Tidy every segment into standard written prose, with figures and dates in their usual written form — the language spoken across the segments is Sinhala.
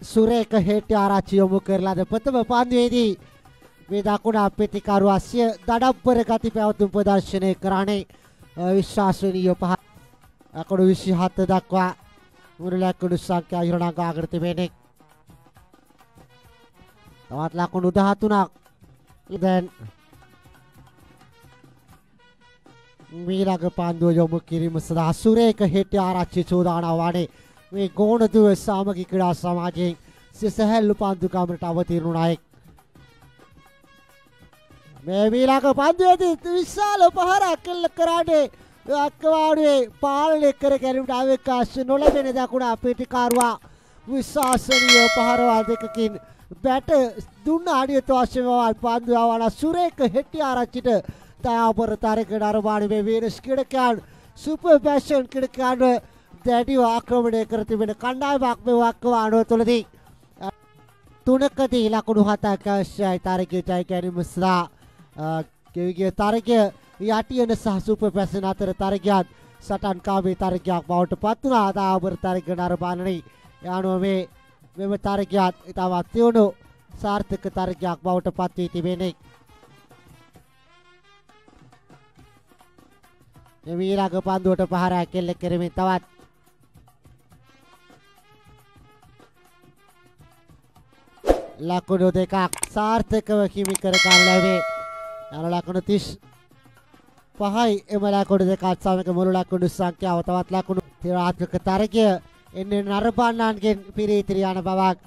සුරේක හෙට්ටි ආරච්චි යොමු කරලාද ප්‍රථම පාන්දුවේදී මේ දකුණ අපිටිකාරු අස්ය දඩබ්බර ගති පැවතුම් ප්‍රදර්ශනය කරන්නේ විශ්වාසනීය පහ අකුණු 27 දක්වා මුළු ලකුණු සංඛ්‍යා ඉරණංගාකර තිබෙන්නේ. තවත් ලකුණු 13ක් දැන් මීළඟ පාන්දුව යොමු කිරීම සඳහා සුරේක හෙට්ටි ආරච්චි චෝදනා වන්නේ මේ ගෝණදුව සාමගික ක්‍රීඩා සමාජයෙන් සිසහැල්ලු පාන්දු කාමරට අවතීර්ණුනායි. මේ මීළඟ පාන්දුවේදී විශාල පහරක් එල්ල කරන්නේ අක්කවාඩුවේ පාලනය කර ගැනීමට අවකාශ නොලැබෙන දකුණ අපිටිකාරුවා විශ්වාසනීය පහරවල් දෙකකින් බැට දුන්න අඩියට අවශ්‍ය වන පාන්දු ආවන සුරේක හෙට්ටි ආරච්චිට තාපර තරක නරඹන මේ වීරස් ක්‍රීඩකයන් සුපර් ෆැෂන් ක්‍රීඩකයන් දැඩිව ආක්‍රමණය කර තිබෙන කණ්ඩායමක් මේ වක්කවානුව තුළදී තුනකදී ලකුණු 7ක් අවශ්‍යයි තරගයට ගැනීම සඳහා. කෙවිගේ තරගය යටියන සහ සුපර් ෆැෂන් අතර තරගයක් සටන් කාමී තරගයක් බවට පත් වුණා. තාපර තරක නරඹන්නේ යනුව මෙම තරගයක් ඉතාමත් තියුණු සාර්ථක තරගයක් බවට පත් වී තිබෙන්නේ. ඊළඟ පන්දුවට පහරක් එල්ල කරමින් තවත් ලකුණු දෙකක් සාර්ථකව හිමි කර ගන්න ලැබේ. යන ලකුණු 35යි එම ලකුණු දෙකත් සමග මුළු ලකුණු සංඛ්‍යාව තවත් ලකුණු ත්‍රිරාත්මක තරගය එන්නේ නරඹන්නන්ගෙන් පිරිතිරි යන බවක්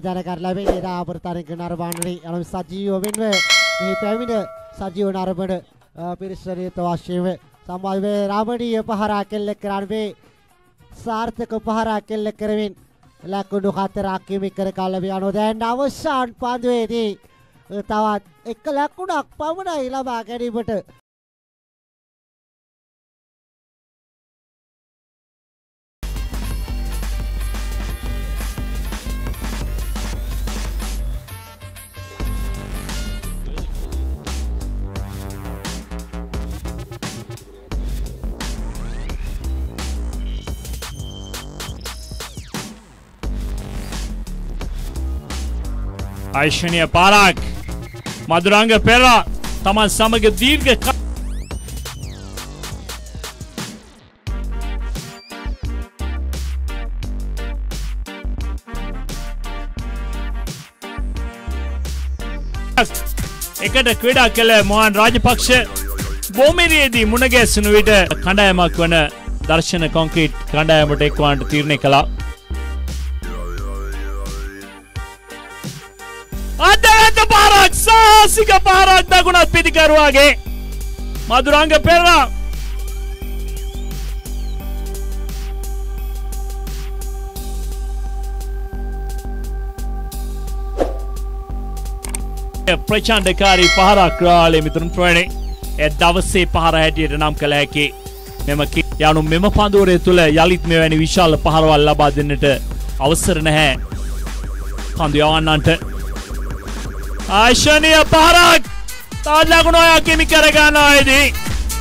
දැනගන්න ලැබෙන්නේ. දාපර තරග නරඹන්නේ යන සජීව වෙන්ව මේ පැමිණ සජීව නරඹන පිරිසරිත වශයෙන් සම්බන්ධ රාමණීය පහරක් එල්ල කරන්නේ සාර්ථක පහරක් එල්ල කරමින් ලකුණු 4ක් හිමි කර ගන්න යනවා. දැන් අවසාන පාන්දුවේදී තවත් එක ලකුණක් පමණයි ලබා ගැනීමට ආයශනීය පාරක් මදුරංග පෙරා තමන් සමග දීර්ඝ එකට ක්‍රීඩා කළ මොහන් රාජපක්ෂ බෝමෙරියේදී මුණ ගැසුණු විට කණ්ඩායමක් වන දර්ශන කොන්ක්‍රීට් කණ්ඩායමට එක්වන්නට තීරණය කළා. අදවැද්ද පාරක් සාහසික පාරක් දකුණත් පිටිකරුවාගේ මදුරංග පෙරා ප්‍රචණ්ඩකාරී පහරක් ක්‍රාලේ මිතුරුන් ප්‍රවණේ ඒ දවසේ පහර හැටියට නම් කළ හැකි මෙම යනු මෙම පඳුරේ තුල යලිත් මෙවැනි විශාල පහරවල් ලබා දෙන්නට අවසර නැහැ පන්දු යවන්නන්ට. ආයශනීය පහරක් තවත් ලකුණු 6ක් හිමි කර ගන්නවාදී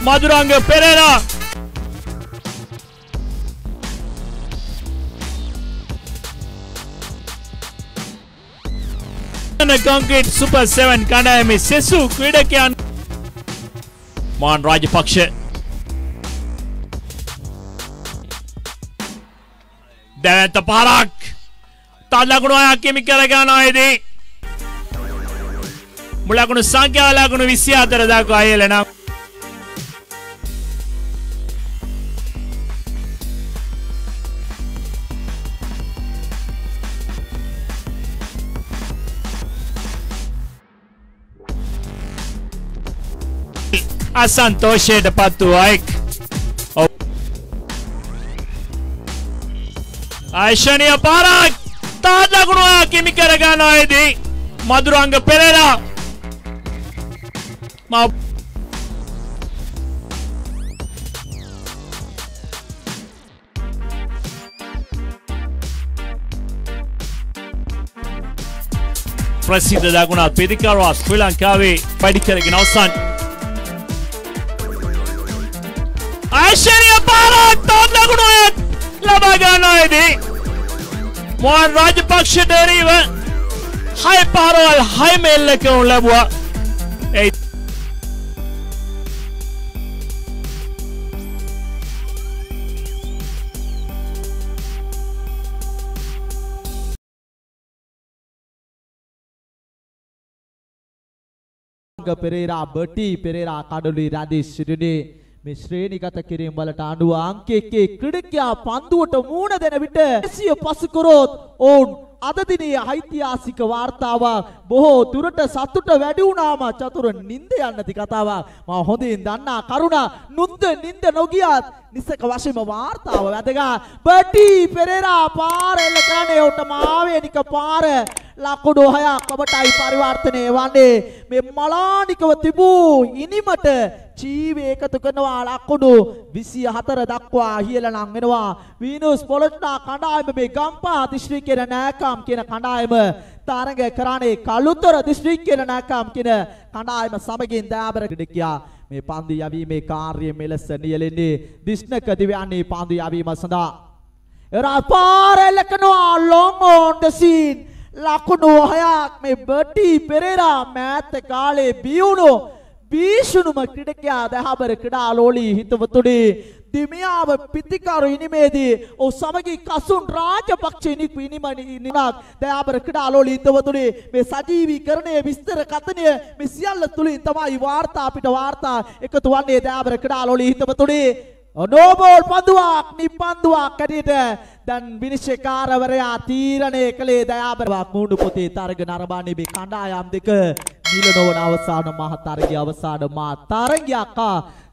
මදුරංග පෙරේරා කොන්ක්‍රීට් සුපර් 7 කණ්ඩායමේ සෙසු ක්‍රීඩකයන් මොහන් රාජපක්ෂ දැවැන්ත පහරක් තවත් ලකුණු 6ක් හිමි කර ගන්නවාදී මුලකුණු සංඛ්‍යාව ලකුණු 24 දක්වා ඉහළ නම් අසන්තෝෂයට පත් වූ අයෙක් ආයශනීය පාරක් තවත් ලකුණු 6ක් හිමි කර ගන්නවාදී මදුරංග පෙරේරා ප්‍රසිද්ධ දකුණත් පිටිකරුවා ශ්‍රී ලංකාවේ පඩි කරගෙන අවසන්. ආයශනීය පාරක් තවත් ලකුණු 6ක් ලබා ගන්නවාදී මොහන් රාජපක්ෂ දෙරීව 6 පාරවල් 6 මේල් එක ලැබුවා. ඒ Pereira Berti Pereira Kaduli Radis Sidini මේ ශ්‍රේණිගත කිරීම වලට අනුව අංක 1 ක්‍රීඩකයා පන්දුවට මූණ දෙන විට සිය පසු කරොත් ඔවුන් අද දිනේ ඓතිහාසික වාර්තාවක් බොහෝ දුරට සතුට වැඩි වුණාම චතුර නිින්ද යන්නති කතාවක් මම හොඳින් දන්නා කරුණා නිින්ද නොගියත් නිසක වශයෙන්ම වාර්තාව වැදගත් බටි පෙරේරා පාර එල්ල කරන්නේ උට මාවේනික පාර ලකුණු 6ක් ඔබටයි පරිවර්තනය වන්නේ මේ මලානිකව තිබූ ඉනිමට ජීව එකතු කරනවා ලකුණු 24 දක්වා ඉහළනම් වෙනවා වීනස් පොලොට්නා කණ්ඩායම මේ ගම්පහ දිස්ත්‍රික්කයේ නෑකම් කියන කණ්ඩායම තරඟ කරන්නේ කළුතර දිස්ත්‍රික්කයේ නෑකම් කියන කණ්ඩායම සමගින් දයාබර ක්‍රීඩකයා මේ පන්දු යැවීමේ කාර්යය මෙලෙස නියැලෙන්නේ දිස්නක දිව්‍යන්නේ පන්දු යැවීම සඳහා එරා පාරෙල්ල කරනවා long on the scene ලකුණු 6ක් මේ බටි පෙරේරා මෑත කාලේ බියුණු බීෂුණුම ක්‍රීඩකයා දහබර ක්‍රීඩාලෝලී හිතවතුනි දිමියාව පිටිකරු ඉනිමේදී ඔව් සමගි කසුන් රාජපක්ෂ ඉනිමනිනක් දහබර ක්‍රීඩාලෝලී හිතවතුනි මේ සජීවීකරණයේ විස්තර කතනය මේ සියල්ල තුලින් තමයි වාර්තා අපිට වාර්තා එකතු වන්නේ දහබර ක්‍රීඩාලෝලී හිතවතුනි නෝබෝල් පන්දුවක් නිපන්දුවක් ඇටියට දැන් විනිශ්චයකාරවරයා තීරණය කළේ දයාබරවක් මූණු පොතේ තරග නරඹන්නේ මේ කණ්ඩායම් දෙක නිල නොවන අවසාන මහ තරගයේ අවසාන මා තරගයක්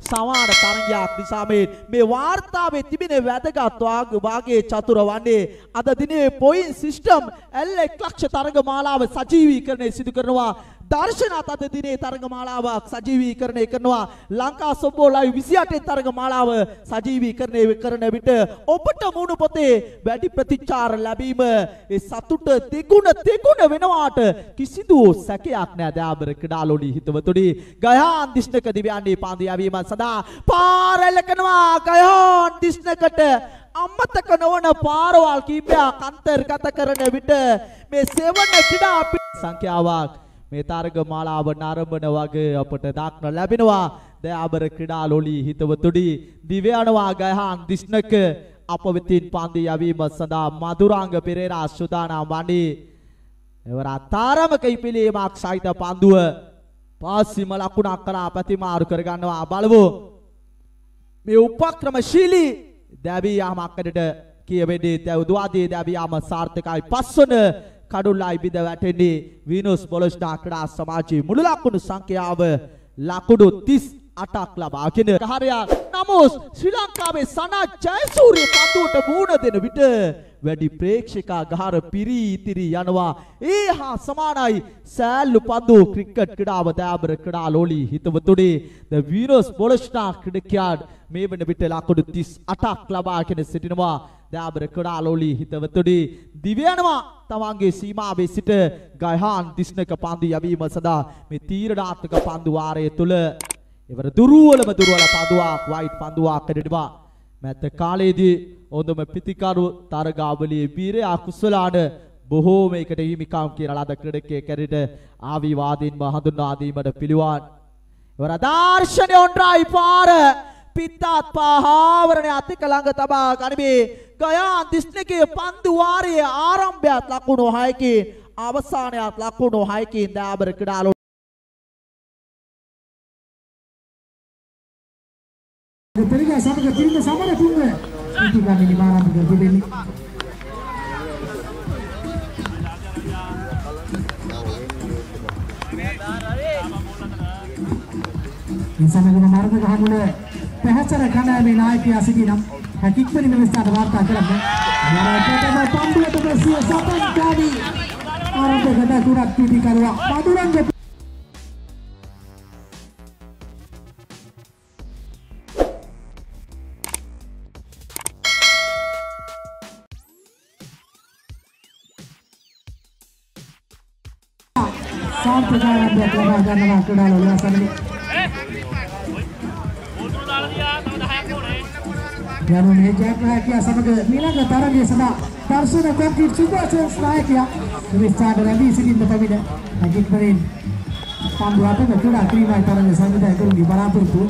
සමාන තරගයක් නිසා මේ වාර්තාවේ තිබෙන වැදගත් වාගේ චතුර වන්නේ අද දිනේ පොයින්ට් සිස්ටම් L1 ලක්ෂ තරග මාලාව සජීවීකරණය සිදු කරනවා දර්ශනත් අද දිනේ තරග මාලාවක් සජීවීකරණය කරනවා ලංකා සොබ්බෝ ලයිව් 28 තරග මාලාව සජීවීකරණය කරන විට ඔබට මුණු පොතේ වැඩි ප්‍රතිචාර ලැබීම ඒ සතුට දෙගුණ වෙනවාට කිසිදු සැකයක් නැහැ දයාබර ක්‍රීඩාලෝලී හිතවතුනි ගයාන් දිස්නක දිව්‍යන්නේ පන්දු යැවීම සඳහා පාරෙල්ල කරනවා ගයාන් දිස්නකට අමතක නොවන පාරවල් කීපයක් අන්තර්ගත කරන විට මේ සෙවන ක්‍රීඩා සංඛ්‍යාවක් මේ තරග මාලාව නරඹන වගේ අපට දක්න ලැබෙනවා දයාබර ක්‍රීඩාලෝලී හිතවතුනි දිව්‍යනවා ගයහන් දිස්නක අප වෙතින් පන්දු යැවීම සඳහා මధుරාංග පෙරේරා සුදානම් වන්නේ එවරා තාරමක ඉපිලීමක් සහිත පන්දුව පාසිම ලකුණක් කරා ප්‍රතිමාරු කර ගන්නවා බලමු මේ උපක්‍රමශීලී දැවියාමකට කියවෙන්නේ තවදුවාදී දැවියාම සාර්ථකයි පස්වන කඩුල්ලයි බිඳ වැටෙන්නේ වීනස් බොලොස්නා ක්‍රීඩා සමාජයේ මුළු ලකුණු සංඛ්‍යාව ලකුණු 38ක් ලබාගෙන කාර්යයක් නමුත් ශ්‍රී ලංකාවේ සනා ජයසූරිය පන්දුවට මුහුණ දෙන විට වැඩි ප්‍රේක්ෂකා ගහර පිරී යනවා ඒ හා සමානයි සෑල්ලු පන්දු ක්‍රිකට් ක්‍රීඩාව දයාබර ක්‍රීඩාලෝලී හිතවතුනි ද වීනස් බොලොස්නා ක්‍රීඩකයාට මේ වන විට ලකුණු 38ක් ලබාගෙන සිටිනවා දයාබර ක්‍රීඩාලෝලී හිතවතුනි දිව්‍යනවා තමන්ගේ සීමාවේ සිට ගයහන් දිස්නක පන්දු යැවීම සඳහා මේ තීරණාත්මක පන්දු වාරය තුල එවර දුර්වල පන්දුවක් වයිට් පන්දුවක් කඩනවා මැත කාලයේදී හොඳම පිතිකරු තරගාවලියේ වීරයා කුසලාන බොහෝමයකට හිමිකම් කියන ලද ක්‍රීඩකයෙක් කැරෙට ආවිවාදීන්ව හඳුන්වා දීමට පිළිවන් එවර දර්ශනය ඔන්රයි පාර පිටත් පහවරණ අතික ළඟ තබා ගනිමේ ගයාන් දිස්නකයේ පන්දු වාරයේ ආරම්භයත් ලකුණු 6කින් අවසානයත් ලකුණු 6කින් දයාබර ක්‍රීඩාලෝලී Pergi sama ke tim sama ada tim itu kami di mana begitu ini sama dengan marah ke kamu le pehasara kana me naik ya sini nam hakik pun ini mesti ada warta kerana marah pertama pandu itu bersih sapan kali orang berkata surat tuti karwa maduran sampai sekarang dia telah nama ක්‍රීඩාලෝලී අසන්නේ යනුනේ ජයග්‍රහකයා සමග ඊළඟ තරගයේ සඳහා දර්ශන කොන්ක්‍රීට් සුපර්සර්ස් නායකයා මේ ස්ථාන රැඳී සිටින්න පැමිණ හැකික්මරින් පන්දු අතක ක්‍රීඩා ක්‍රීඩා තරඟ සංවිධායකරුන්ගේ බලාපොරොත්තු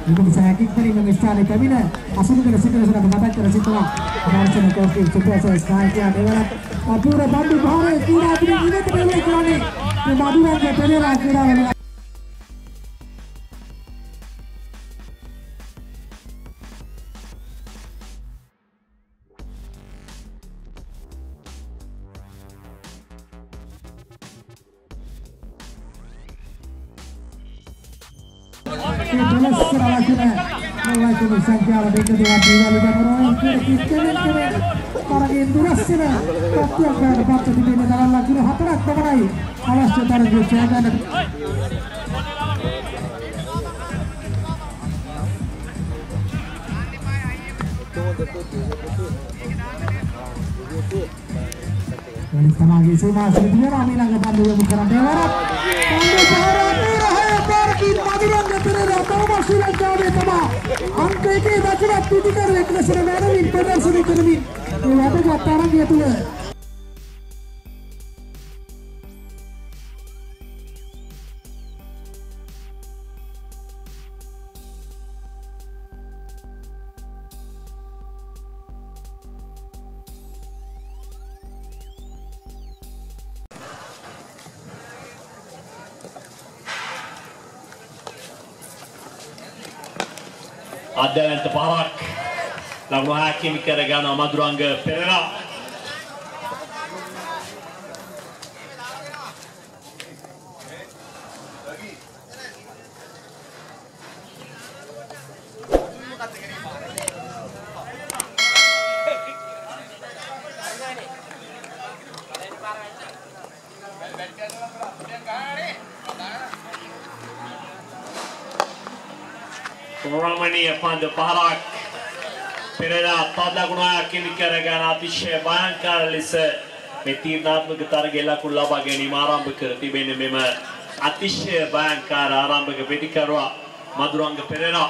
ඉතින් හැකික්මරින් මේ ස්ථානයේ පැමිණ අසුරුකර සිටිනසට මතක් කර සිටිනවා දර්ශන කොන්ක්‍රීට් සුපර්සර්ස් නායකයා දෙවරක් අපූර්ව බන්දු භාරයේ ක්‍රීඩා පිළිවෙල ඉවත ප්‍රවේශ කරන්නේ මේ Maduranga Perera ක්‍රීඩාවල Mulai Santiago de kedua bila liga bermain keren para indurasnya tapi yang dapat di dalam lagi hatarak bermain awas cetar jaga dan tamagi semua sebenarnya kami langgar pandu yang bukan dewarat pandu Bharati Rahaya Barki Madirang Pereira Thomas Silanjade Tama angka ini dapat didikan rekreasi Merwin Pedersen Academy ini ada gataran dia tuh අදලන්ත පහරක් ලකුණු හැකිමි කර ගන්නවා මදුරංග පෙරේරා. රමණීය පන්දු පහරක් පෙරේරා තද ලකුණක් හිමි කරගෙන අතිශය භයංකර ලෙස මේ තීරණාත්මක තරගයේ ලකුණු ලබා ගැනීම ආරම්භ කර තිබෙන්නේ මෙම අතිශය භයංකර ආරම්භක පිටිකරුවා මදුරංග පෙරේරා.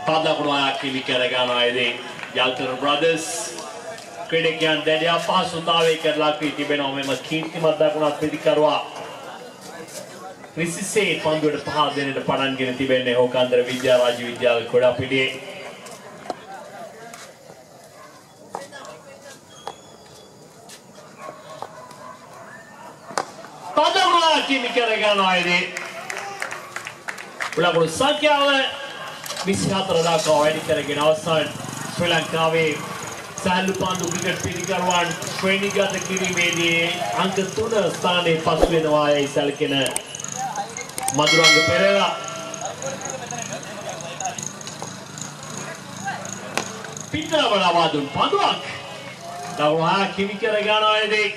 තද ලකුණක් හිමි කරගන්නවා ඉතින් යල්තර බ්‍රදර්ස් ක්‍රීඩකයන් දැඩි අපහසුතාවයකට ලක් වී තිබෙනවා මෙම කීර්තිමත් දකුණත් පිටිකරුවා රිසිසේ පන්දුවට පහ දෙන්නට පටන්ගෙන තිබෙන්නේ හෝකන්දර විද්‍යාරාජ විද්‍යාල කොඩාපිටියේ. පදවලා කිමි කරගන්නවා ඉතින් ලකුණු සංඛ්‍යාව 24 දක්වා වැඩි කරගෙන අවසන් ශ්‍රී ලංකාවේ සෑලු පන්දු ක්‍රිකට් පිටිකරුවන් ශ්‍රේණිගත කිරීමේදී අංක 3 ස්ථානයේ පසු වෙනවා යයි සැලකෙන මදුරංග පෙරේරා. පිටරවල වදුන් පන්දුවක් ලකුණු 6 කිමි කර ගන්නවා ඉතින්